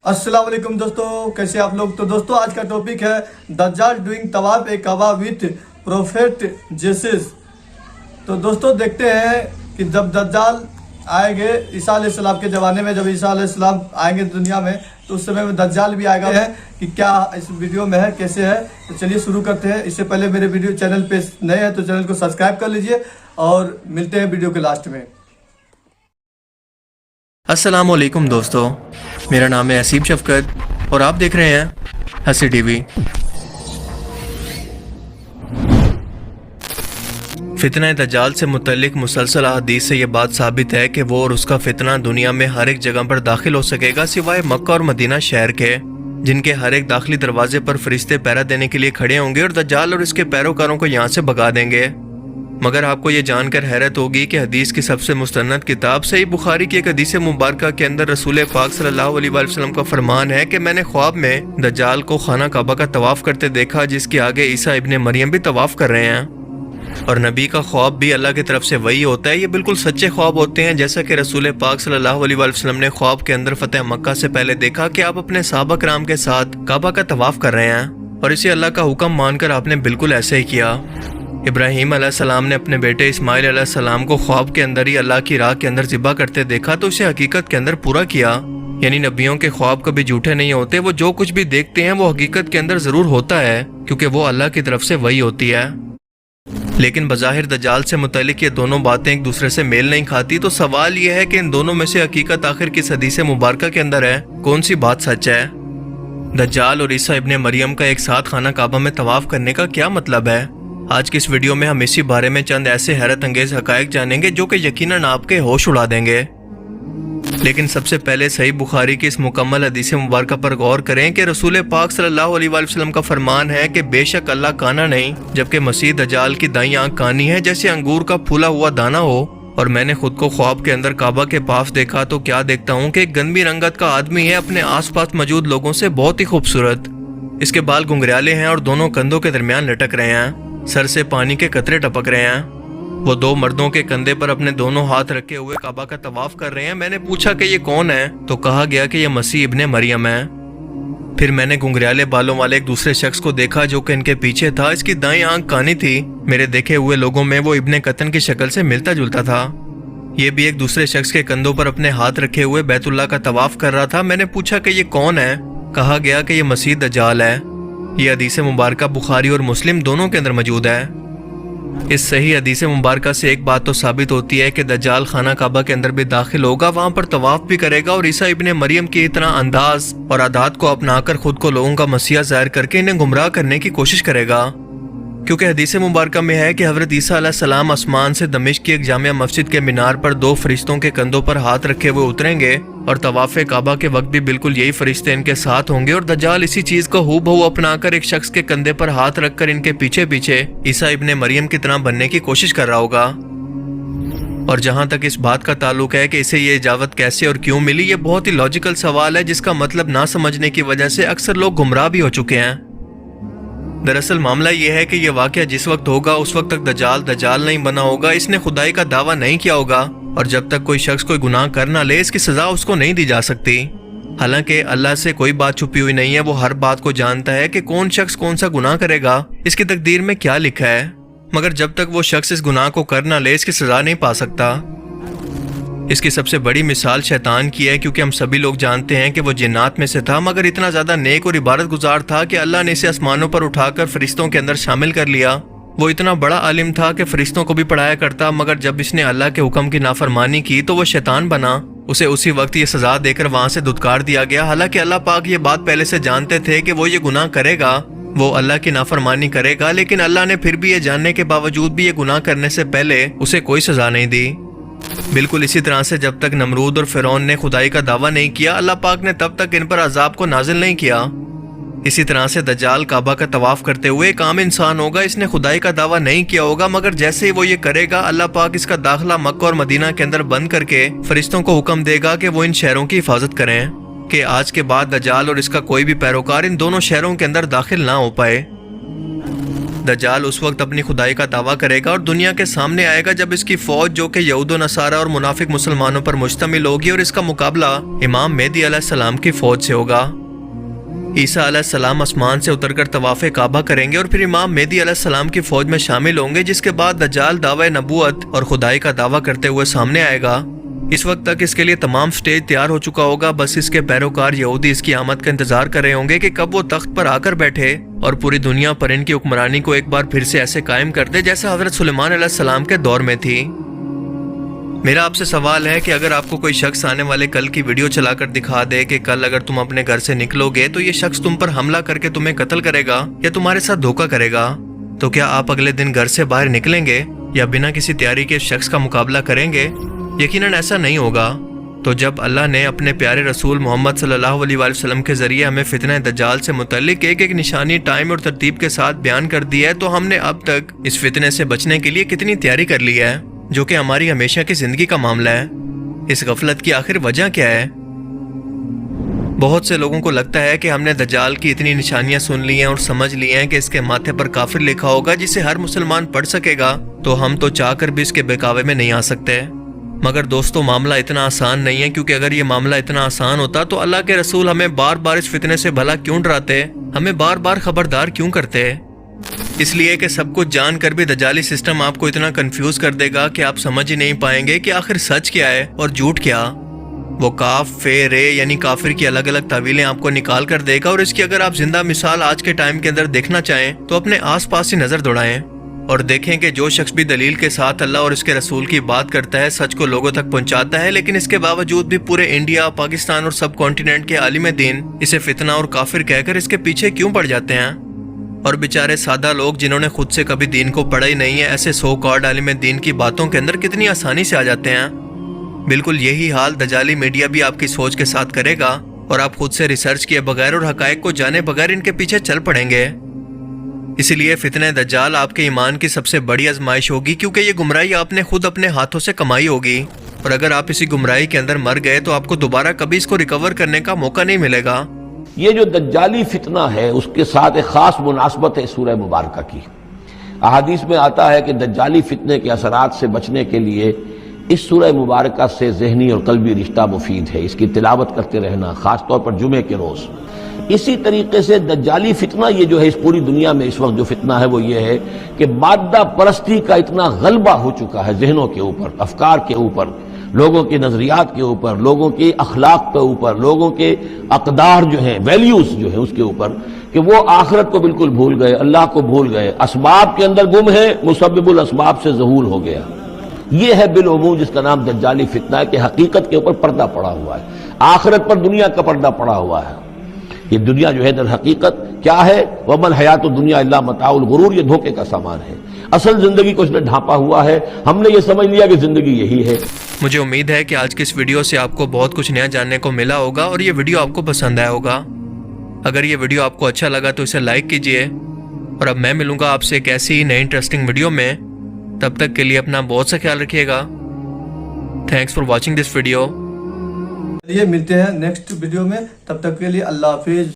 अस्सलाम वालेकुम दोस्तों, कैसे आप लोग। तो दोस्तों आज का टॉपिक है दज्जाल डूइंग तवाफ ए काबा विथ प्रोफेट जीसस। तो दोस्तों देखते हैं कि जब दज्जाल आएंगे ईसा अलैहिस्सलाम के ज़माने में, जब ईसा अलैहिस्सलाम आएंगे दुनिया में तो उस समय में दज्जाल भी आएगा है कि क्या इस वीडियो में है, कैसे है। तो चलिए शुरू करते हैं। इससे पहले मेरे वीडियो चैनल पे नए हैं तो चैनल को सब्सक्राइब कर लीजिए और मिलते हैं वीडियो के लास्ट में। अस्सलाम वालेकुम दोस्तों, मेरा नाम है हसीब शफकत और आप देख रहे हैं हसी टीवी। फितना दज्जाल से मुतल्लिक मुसलसल अहादीस से ये बात साबित है कि वो और उसका फितना दुनिया में हर एक जगह पर दाखिल हो सकेगा सिवाय मक्का और मदीना शहर के, जिनके हर एक दाखिली दरवाजे पर फरिश्ते पहरा देने के लिए खड़े होंगे और दज्जाल और इसके पैरोकारों को यहाँ से भगा देंगे। मगर आपको ये जानकर हैरत होगी कि हदीस की सबसे मुस्तनद किताब सही बुखारी की एक हदीस मुबारका के अंदर रसूल पाक सल्लल्लाहु अलैहि वसल्लम का फरमान है कि मैंने ख्वाब में दज्जाल को खाना काबा का तवाफ करते देखा, जिसके आगे ईसा इब्ने मरियम भी तवाफ कर रहे हैं। और नबी का ख्वाब भी अल्लाह की तरफ से वही होता है। ये बिल्कुल सच्चे ख्वाब होते हैं, जैसा कि रसूल पाक सल्लल्लाहु अलैहि वसल्लम ने ख्वाब के अंदर फतेह मक्का से पहले देखा कि आप अपने सहाबा कराम के साथ काबा का तवाफ कर रहे हैं और इसे अल्लाह का हुक्म मानकर आपने बिल्कुल ऐसे ही किया। इब्राहीम अलैहिस्सलाम ने अपने बेटे इस्माइल अलैहिस्सलाम को ख्वाब के अंदर ही अल्लाह की राह के अंदर ज़िबा करते देखा तो उसे हकीकत के अंदर पूरा किया। यानी नबियों के ख्वाब कभी झूठे नहीं होते, वो जो कुछ भी देखते हैं वो हकीकत के अंदर ज़रूर होता है, क्योंकि वो अल्लाह की तरफ से वही होती है। लेकिन बज़ाहिर दज्जाल से मुतल्लिक ये दोनों बातें एक दूसरे से मेल नहीं खाती। तो सवाल ये है कि इन दोनों में से हकीकत आखिर किस हदीस मुबारका के अंदर है, कौन सी बात सच है। दज्जाल और ईसा इब्ने मरियम का एक साथ खाना काबा में तवाफ करने का क्या मतलब है। आज की इस वीडियो में हम इसी बारे में चंद ऐसे हैरत अंगेज हकायक जानेंगे जो कि यकीनन आपके होश उड़ा देंगे। लेकिन सबसे पहले सही बुखारी की इस मुकम्मल हदीस मुबारका पर गौर करें कि रसूल पाक सल्लल्लाहु अलैहि वसल्लम का फरमान है कि बेशक अल्लाह काना नहीं, जबकि मसीह दज्जाल की दाईं आंख कानी है जैसे अंगूर का फूला हुआ दाना हो। और मैंने खुद को ख्वाब के अंदर काबा के पास देखा तो क्या देखता हूँ कि एक गंदी रंगत का आदमी है, अपने आसपास मौजूद लोगों से बहुत ही खूबसूरत। इसके बाल घुंघराले हैं और दोनों कंधों के दरमियान लटक रहे हैं, सर से पानी के कतरे टपक रहे हैं। वो दो मर्दों के कंधे पर अपने दोनों हाथ रखे हुए काबा का तवाफ कर रहे हैं। मैंने पूछा कि ये कौन है तो कहा गया कि ये मसीह इब्ने मरियम है। फिर मैंने घुंघराले बालों वाले एक दूसरे शख्स को देखा जो कि इनके पीछे था। इसकी दाईं आंख कानी थी। मेरे देखे हुए लोगों में वो इब्ने कतन की शक्ल से मिलता जुलता था। ये भी एक दूसरे शख्स के कंधों पर अपने हाथ रखे हुए बैतुल्लाह का तवाफ कर रहा था। मैंने पूछा कि ये कौन है, कहा गया कि ये मसीह दज्जाल है। ये हदीस मुबारका बुखारी और मुस्लिम दोनों के अंदर मौजूद है। इस सही हदीस मुबारका से एक बात तो साबित होती है कि दज्जाल खाना काबा के अंदर भी दाखिल होगा, वहां पर तवाफ भी करेगा और ईसा इब्ने मरियम की इतना अंदाज और आदात को अपनाकर खुद को लोगों का मसीहा जाहिर करके इन्हें गुमराह करने की कोशिश करेगा। क्योंकि हदीस मुबारका में है कि हज़रत ईसा अलैहिस्सलाम आसमान से दमिश्क की एक जामिया मस्जिद के मीनार पर दो फरिश्तों के कंधों पर हाथ रखे हुए उतरेंगे और तवाफ़े काबा के वक्त भी बिल्कुल यही फरिश्ते इनके साथ होंगे और दज्जाल इसी चीज को हूबहू अपनाकर एक शख्स के कंधे पर हाथ रखकर इनके पीछे पीछे ईसा इब्ने मरियम की तरह बनने की कोशिश कर रहा होगा। और जहां तक इस बात का ताल्लुक है कि इसे ये इजाजत कैसे और क्यों मिली, ये बहुत ही लॉजिकल सवाल है जिसका मतलब ना समझने की वजह से अक्सर लोग गुमराह भी हो चुके हैं। दरअसल मामला ये है कि ये वाक़या जिस वक्त होगा उस वक्त तक दज्जाल नहीं बना होगा, इसने खुदाई का दावा नहीं किया होगा और जब तक कोई शख्स कोई गुनाह कर ना ले इसकी सजा उसको नहीं दी जा सकती। हालांकि अल्लाह से कोई बात छुपी हुई नहीं है, वो हर बात को जानता है कि कौन शख्स कौन सा गुनाह करेगा, इसकी तकदीर में क्या लिखा है। मगर जब तक वो शख्स इस गुनाह को कर ना ले इसकी सजा नहीं पा सकता। इसकी सबसे बड़ी मिसाल शैतान की है, क्योंकि हम सभी लोग जानते हैं कि वो जिन्नात में से था, मगर इतना ज्यादा नेक और इबादत गुजार था कि अल्लाह ने इसे आसमानों पर उठाकर फरिश्तों के अंदर शामिल कर लिया। वो इतना बड़ा आलिम था कि फरिश्तों को भी पढ़ाया करता, मगर जब इसने अल्लाह के हुक्म की नाफरमानी की तो वो शैतान बना। उसे उसी वक्त ये सजा देकर वहां से धुतकार दिया गया। हालांकि अल्लाह पाक ये बात पहले से जानते थे कि वो ये गुनाह करेगा, वो अल्लाह की नाफरमानी करेगा, लेकिन अल्लाह ने फिर भी ये जानने के बावजूद भी ये गुनाह करने से पहले उसे कोई सजा नहीं दी। बिल्कुल इसी तरह से जब तक नमरूद और फिरौन ने खुदाई का दावा नहीं किया, अल्लाह पाक ने तब तक इन पर अजाब को नाजिल नहीं किया। इसी तरह से दज्जाल काबा का तवाफ करते हुए एक आम इंसान होगा, इसने खुदाई का दावा नहीं किया होगा, मगर जैसे ही वो ये करेगा अल्लाह पाक इसका दाखिला मक्का और मदीना के अंदर बंद करके फरिश्तों को हुक्म देगा कि वो इन शहरों की हिफाजत करें कि आज के बाद दज्जाल और इसका कोई भी पैरोकार इन दोनों शहरों के अंदर दाखिल ना हो पाए। दज्जाल उस वक्त अपनी खुदाई का दावा करेगा और दुनिया के सामने आएगा जब इसकी फौज जो कि यहूद व नसारा और मुनाफिक मुसलमानों पर मुश्तमिल होगी और इसका मुकाबला इमाम मेहदी अलैहिस्सलाम की फौज से होगा। ईसा अलैहिस्सलाम आसमान से उतरकर तवाफ़े काबा करेंगे और फिर इमाम मेहदी अलैहिस्सलाम की फौज में शामिल होंगे, जिसके बाद दज्जाल दावा नबूवत और खुदाई का दावा करते हुए सामने आएगा। इस वक्त तक इसके लिए तमाम स्टेज तैयार हो चुका होगा, बस इसके पैरोकार यहूदी इसकी आमद का इंतजार कर रहे होंगे कि कब वो तख्त पर आकर बैठे और पूरी दुनिया पर इनकी हुक्मरानी को एक बार फिर से ऐसे कायम कर दे जैसा हजरत सुलेमान अलैहिस्सलाम के दौर में थी। मेरा आपसे सवाल है कि अगर आपको कोई शख्स आने वाले कल की वीडियो चलाकर दिखा दे कि कल अगर तुम अपने घर से निकलोगे तो ये शख्स तुम पर हमला करके तुम्हें कत्ल करेगा या तुम्हारे साथ धोखा करेगा, तो क्या आप अगले दिन घर से बाहर निकलेंगे या बिना किसी तैयारी के शख्स का मुकाबला करेंगे? यकीनन ऐसा नहीं होगा। तो जब अल्लाह ने अपने प्यारे रसूल मोहम्मद सल्लल्लाहु अलैहि वसल्लम के जरिए हमें फितने दज्जाल से मुतल्लिक एक एक निशानी टाइम और तरतीब के साथ बयान कर दी है, तो हमने अब तक इस फितने से बचने के लिए कितनी तैयारी कर ली है, जो कि हमारी हमेशा की जिंदगी का मामला है। इस गफलत की आखिर वजह क्या है? बहुत से लोगों को लगता है कि हमने दज्जाल की इतनी निशानियां सुन ली हैं और समझ ली हैं कि इसके माथे पर काफिर लिखा होगा जिसे हर मुसलमान पढ़ सकेगा, तो हम तो चाहकर भी इसके बहकावे में नहीं आ सकते। मगर दोस्तों, मामला इतना आसान नहीं है, क्योंकि अगर ये मामला इतना आसान होता तो अल्लाह के रसूल हमें बार बार इस फितने से भला क्यों डराते, हमें बार बार खबरदार क्यों करते? इसलिए कि सब कुछ जानकर भी दज्जाली सिस्टम आपको इतना कंफ्यूज कर देगा कि आप समझ ही नहीं पाएंगे कि आखिर सच क्या है और झूठ क्या। वो काफ फे रे यानी काफिर की अलग अलग तावीलें आपको निकाल कर देगा, और इसकी अगर आप जिंदा मिसाल आज के टाइम के अंदर देखना चाहें तो अपने आस पास ही नजर दौड़ाएं और देखें कि जो शख्स भी दलील के साथ अल्लाह और इसके रसूल की बात करता है, सच को लोगों तक पहुंचाता है, लेकिन इसके बावजूद भी पूरे इंडिया, पाकिस्तान और सब कॉन्टिनेंट के आलिम दीन इसे फितना और काफिर कहकर इसके पीछे क्यों पड़ जाते हैं। और बेचारे सादा लोग जिन्होंने खुद से कभी दीन को पढ़ा ही नहीं है, ऐसे सो कॉल्ड आलिम दीन की बातों के अंदर कितनी आसानी से आ जाते हैं। बिल्कुल यही हाल दज्जाली मीडिया भी आपकी सोच के साथ करेगा और आप खुद से रिसर्च किए बगैर और हकायक को जाने बगैर इनके पीछे चल पड़ेंगे। इसीलिए फितने दज्जाल आपके ईमान की सबसे बड़ी आजमाइश होगी, क्योंकि ये गुमराही आपने खुद अपने हाथों से कमाई होगी, और अगर आप इसी गुमराही के अंदर मर गए तो आपको दोबारा कभी इसको रिकवर करने का मौका नहीं मिलेगा। ये जो दज्जाली फितना है उसके साथ एक खास मुनासबत है सूरह मुबारका की। अहादीस में आता है कि दज्जाली फितने के असरात से बचने के लिए इस सूरह मुबारका से ज़हनी और कल्बी रिश्ता मुफीद है, इसकी तिलावत करते रहना, खास तौर पर जुमे के रोज़। इसी तरीके से दज्जाली फितना ये जो है इस पूरी दुनिया में इस वक्त जो फितना है वो ये है कि मादा परस्ती का इतना गलबा हो चुका है जहनों के ऊपर, अफकार के ऊपर, लोगों के नजरियात के ऊपर, लोगों के अखलाक के ऊपर, लोगों के अकदार जो हैं, वैल्यूज जो है उसके ऊपर, कि वो आखिरत को बिल्कुल भूल गए, अल्लाह को भूल गए, असबाब के अंदर गुम है, मुसब्बिबुल असबाब से ज़हूल हो गया। ये है बिलउमूम जिसका नाम दज्जाली फितना है कि हकीकत के ऊपर पर्दा पड़ा हुआ है, आखिरत पर दुनिया का पर्दा पड़ा हुआ है। ये दुनिया जो है दर हकीकत क्या है, वमल हयातुद दुनिया इल्ला मताउल गुरूर, ये धोखे का सामान है। असल जिंदगी को इसने ढांपा हुआ है, हमने ये समझ लिया कि जिंदगी यही है। मुझे उम्मीद है कि आज की इस वीडियो से आपको बहुत कुछ नया जानने को मिला होगा और ये वीडियो आपको पसंद आया होगा। अगर ये वीडियो आपको अच्छा लगा तो इसे लाइक कीजिए, और अब मैं मिलूंगा आपसे एक ऐसी ही नई इंटरेस्टिंग वीडियो में। तब तक के लिए अपना बहुत सा ख्याल रखिएगा। Thanks for watching this video. चलिए मिलते हैं नेक्स्ट वीडियो में, तब तक के लिए अल्लाह हाफिज।